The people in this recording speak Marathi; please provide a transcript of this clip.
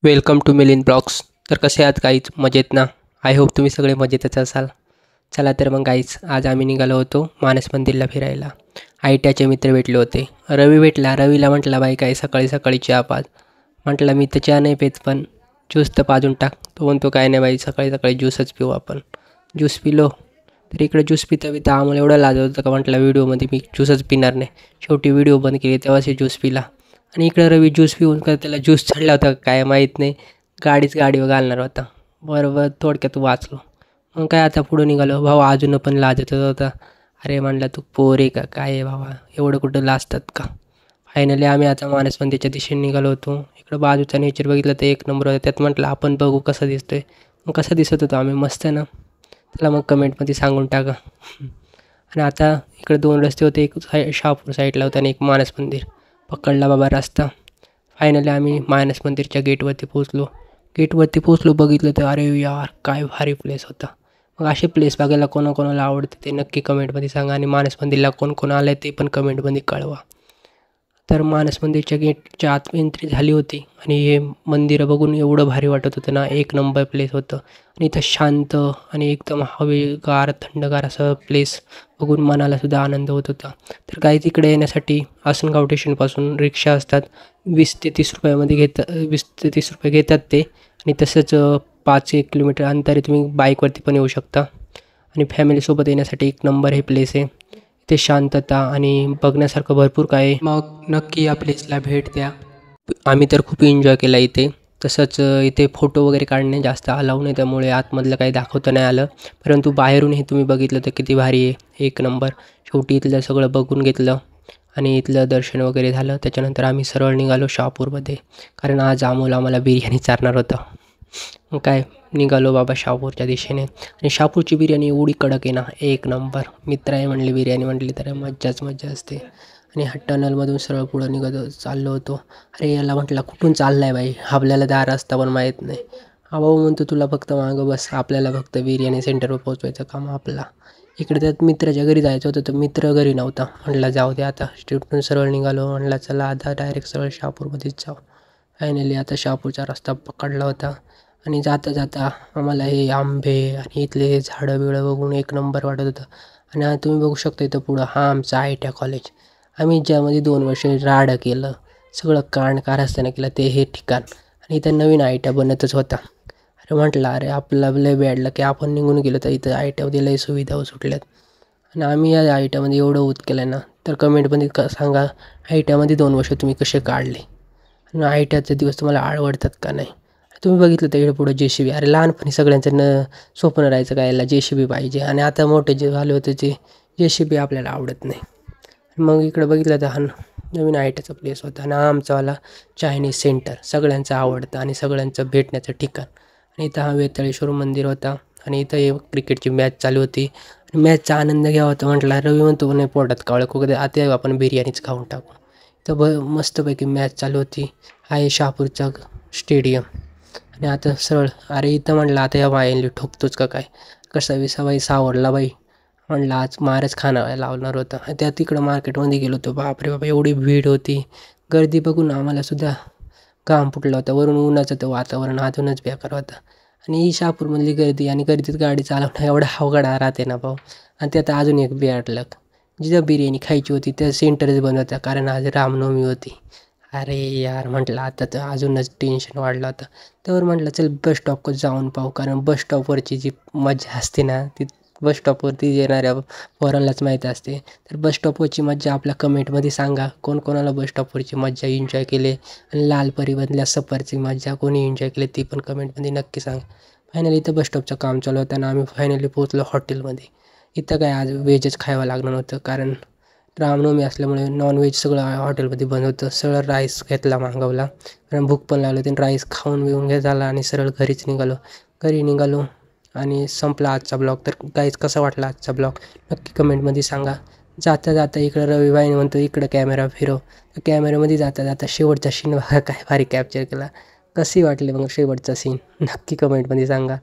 Welcome to Milind blogs. तर कसे आहात गाईज? मजेत ना? आय होप तुम्ही सगळे मजेतच असाल. चला तर मग गाईज, आज आम्ही निघालो होतो मानस मंदिरला फिरायला. आयट्याचे मित्र भेटले होते. रवी भेटला. रवीला म्हटलं, बाई काय सकाळी सकाळी चहा पाज. म्हटलं मी तर चहा नाही पेत, पण ज्यूस तर पाजून टाक. तो म्हणतो काय नाही बाई, सकाळी सकाळी ज्यूसच पिऊ आपण. ज्यूस पिलो. तर इकडे ज्यूस पिता पिता आम्हाला एवढं लाज होतं का म्हटलं व्हिडिओमध्ये मी ज्यूसच पिणार नाही. शेवटी व्हिडिओ बंद केली तेव्हाच ज्यूस पिला. आणि इकडं रवी ज्यूस पिऊन का त्याला ज्यूस चढला होता का काय माहीत नाही. गाडीवर घालणार होता. बरोबर थोडक्यात वाचलो. मग काय आता पुढं निघालो. भाऊ अजून पण लाजत होता. अरे म्हणला तू पोर आहे का काय आहे भावा, एवढं कुठं लाजतात का. फायनली आम्ही आता मानस मंदिरच्या दिशेने निघालो होतो. इकडं बाजूचा नेचर बघितलं तर एक नंबर होता. त्यात म्हटलं आपण बघू कसं दिसतोय. मग कसं दिसत होतो आम्ही, मस्त ना. त्याला मग कमेंटमध्ये सांगून टाका. आणि आता इकडे दोन रस्ते होते, एक शहापूर साईडला होता आणि एक मानस मंदिर. पकडला बाबा रस्ता. फायनली आम्ही मानस मंदिरच्या गेटवरती पोचलो. बघितलं तर अरे यार काय भारी प्लेस होता. मग असे प्लेस बघायला कोणाकोणाला आवडते ते नक्की कमेंटमध्ये सांगा. आणि मानस मंदिरला कोण कोण आलं आहे ते पण कमेंटमध्ये कळवा. तर मानस मंदिरच्या गेटच्या आत एंट्री झाली होती आणि हे मंदिरं बघून एवढं भारी वाटत होतं ना, एक नंबर प्लेस होतं. आणि इथं शांत आणि एकदम हवेगार थंडगार असं प्लेस बघून मनालासुद्धा आनंद होत होता. तर काही तिकडे येण्यासाठी आसनगाव स्टेशनपासून रिक्षा असतात. 20 ते 30 रुपये घेतात ते. आणि तसंच 5-1 किलोमीटर अंतरी तुम्ही बाईकवरती पण येऊ शकता. आणि फॅमिलीसोबत येण्यासाठी एक नंबर हे प्लेस आहे. इथे शांतता आणि बघण्यासारखं भरपूर काय आहे. मग नक्की या प्लेसला भेट द्या. आम्ही तर खूप एन्जॉय केला इथे. तसंच इथे फोटो वगैरे काढणे जास्त अलाऊ नाही, त्यामुळे आतमधलं काही दाखवता नाही आलं. परंतु बाहेरून हे तुम्ही बघितलं तर किती भारी आहे, एक नंबर. शेवटी इथलं सगळं बघून घेतलं आणि इथलं दर्शन वगैरे झालं. त्याच्यानंतर आम्ही सरळ निघालो शहापूरमध्ये, कारण आज आम्हाला बिर्याणी चारणार होतं. मग काय निघालो बाबा शहापूरच्या दिशेने. आणि शहापूरची बिर्याणी एवढी कडक आहे ना, एक नंबर. मित्र आहे म्हणले बिर्याणी म्हटली तर मज्जा असते. आणि हा टनलमधून सरळ पुढं निघत चाललो होतो. अरे याला म्हटलं कुठून चालला आहे बाई, आपल्याला दार रस्ता पण माहीत नाही. हा भाऊ म्हणतो तुला फक्त मागं बस, आपल्याला फक्त बिर्याणी सेंटरवर पोहोचवायचं काम आपला. इकडे त्यात मित्राच्या घरी जायचं होतं तर मित्र घरी नव्हता. म्हटलं जाऊ दे आता, स्ट्रीटून सरळ निघालो. म्हटलं चला आता डायरेक्ट सरळ शहापूरमध्येच जाऊ. फायनली आता शहापूरचा रस्ता पकडला होता. आणि जाता जाता आम्हाला हे आंबे आणि इथले झाडं बिळं बघून एक नंबर वाटत होतं. आणि आता तुम्ही बघू शकता इथं पुढं हा आमचा ITIA कॉलेज. आम्ही ज्यामध्ये 2 वर्ष राडं केलं, सगळं कांड कारस्थानं केलं ते हे ठिकाण. आणि इथं नवीन ITIA बनतच होता. अरे म्हटलं अरे आपला लय बॅडला की आपण निघून गेलो तर इथं ITIAमध्ये लय सुविधा सुटल्यात. आणि आम्ही या ITIAमध्ये एवढं केलं आहे ना, तर कमेंटमध्ये सांगा ITIAमध्ये 2 वर्ष तुम्ही कसे काढले आणि ITIAचे दिवस तुम्हाला आवडतात का नाही. तुम्ही बघितलं तर इकडे पुढं JCB. अरे लहानपणी सगळ्यांचं स्वप्न राहायचं काय याला JCB पाहिजे, आणि आता मोठे जे झाले होते ते JCB आपल्याला आवडत नाही. मग इकडे बघितलं तर हा नवीन ITIAचा प्लेस होता आणि आमचावाला चायनीज सेंटर, सगळ्यांचं आवडतं आणि सगळ्यांचं भेटण्याचं ठिकाण. आणि इथं हा वेताळेश्वर मंदिर होता. आणि इथं एक क्रिकेटची मॅच चालू होती. आणि मॅचचा आनंद घ्यावा होता. म्हटला रवी म्हणतो नाही पोटात कावळे कुठे आता आपण बिर्याणीच खाऊन टाकू. तर मस्तपैकी मॅच चालू होती. आहे शहापूरचा स्टेडियम. आणि आता सरळ अरे इथं म्हटलं आता या बाईंनी ठोकतोच का काय, कसा विसाबाई सावरला बाई. म्हटलं आज मारच खाणं लावणार होतं. त्या तिकडं मार्केटमध्ये गेलो होतो. बापरे बाबा एवढी भीड होती. गर्दी बघून आम्हालासुद्धा घाम फुटला होता. वरून उन्हाचं तर वातावरण अजूनच बेकार होतं. आणि ही शहापूरमधली गर्दी आणि गर्दीत गाडी चालवणं एवढा अवघड राहते ना भाऊ. आणि त्यात अजून एक बॅड लक, जिथं बिर्याणी खायची होती त्या सेंटरच बंद होत्या, कारण आज रामनवमी होती. अरे यार म्हटलं आता तर अजूनच टेन्शन वाढलं होतं. तर म्हटलं चल बस स्टॉपवर जाऊन पाहू, कारण बस स्टॉपवरची जी मजा असते ना ती बस स्टॉपवरती येणाऱ्या पोरांनाच माहीत असते. तर बस स्टॉपवरची मज्जा आपल्या कमेंटमध्ये सांगा, कोणाला बस स्टॉपवरची मज्जा एन्जॉय केली. आणि लाल परीमधल्या सफरची मज्जा कोणी एन्जॉय केली ती पण कमेंटमध्ये नक्की सांगा. फायनली इथं बस स्टॉपचं काम चालू होतं आणि आम्ही फायनली पोहोचलो हॉटेलमध्ये. इथं काय आज व्हेजच खायला लागणार नव्हतं, कारण रामनवमी असल्यामुळे नॉनव्हेज सगळं हॉटेलमध्ये बंद होतं. सरळ राईस घेतला मागवला, कारण भूक पण लागली होती. राईस खाऊन बिऊन झाला आणि सरळ घरी निघालो आणि संपला आजचा ब्लॉग. तर गाईज कसा वाटला आजचा ब्लॉग नक्की कमेंटमध्ये सांगा. जाता जाता इकडं रविबाईने म्हणतो इकडं कॅमेरा फिरव, तर कॅमेऱ्यामध्ये जाता जाता शेवटचा सीन बघा काय भारी कॅप्चर केला. कशी वाटली मग शेवटचा सीन नक्की कमेंटमध्ये सांगा.